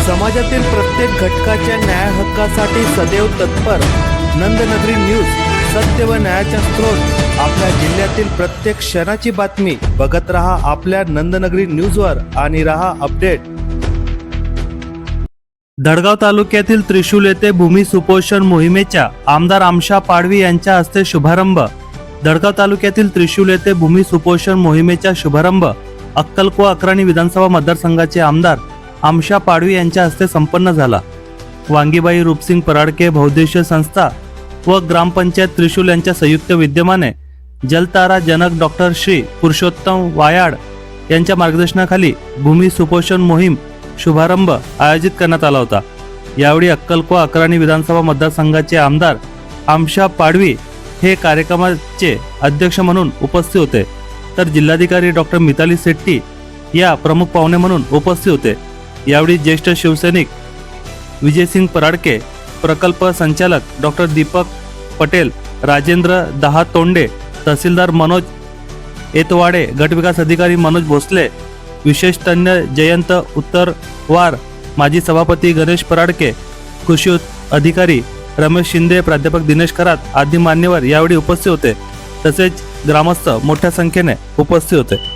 समाजातील प्रत्येक घटकाच्या न्याय हक्कासाठी सदैव तत्पर नंदनगरी न्यूज, सत्य व न्यायाचा स्रोत। आपल्या जिल्ह्यातील प्रत्येक क्षणाची बातमी बघत रहा आपल्या नंदनगरी न्यूजवर आणि रहा अपडेट। दडगाव तालुक्यातील त्रिशूल येथे भूमी सुपोषण मोहिमेच्या आमदार आमशा पाडवी यांच्या हस्ते शुभारंभ। दडगाव तालुक्यातील त्रिशूल येथे भूमी सुपोषण मोहिमेचा शुभारंभ अक्कलकोवा अक्राणी विधानसभा मतदारसंघाचे आमदार आमशा पाडवी यांच्या हस्ते संपन्न झाला। वांगीबाई रूपसिंग पराडके बहुद्देशीय संस्था व ग्रामपंचायत त्रिशूल यांच्या संयुक्त विद्यमाने जलतारा जनक डॉक्टर श्री पुरुषोत्तम वायाड यांच्या मार्गदर्शनाखाली भूमी सुपोषण मोहीम शुभारंभ आयोजित करण्यात आला होता। यावेळी अक्कलकोवा अक्राणी विधानसभा मतदारसंघाचे आमदार आमशा पाडवी हे कार्यक्रमाचे अध्यक्ष म्हणून उपस्थित होते, तर जिल्हाधिकारी डॉक्टर मिताली शेट्टी या प्रमुख पाहुणे म्हणून उपस्थित होते। यावेळी ज्येष्ठ शिवसैनिक विजयसिंग पराडके, प्रकल्प संचालक डॉक्टर दीपक पटेल, राजेंद्र दहातोंडे, तहसीलदार मनोज एतवाडे, गटविकास अधिकारी मनोज भोसले, विशेष तज्ञ जयंत उत्तरवार, माजी सभापती गणेश पराडके, कृषी अधिकारी रमेश शिंदे, प्राध्यापक दिनेश खरात आदी मान्यवर यावेळी उपस्थित होते, तसेच ग्रामस्थ मोठ्या संख्येने उपस्थित होते।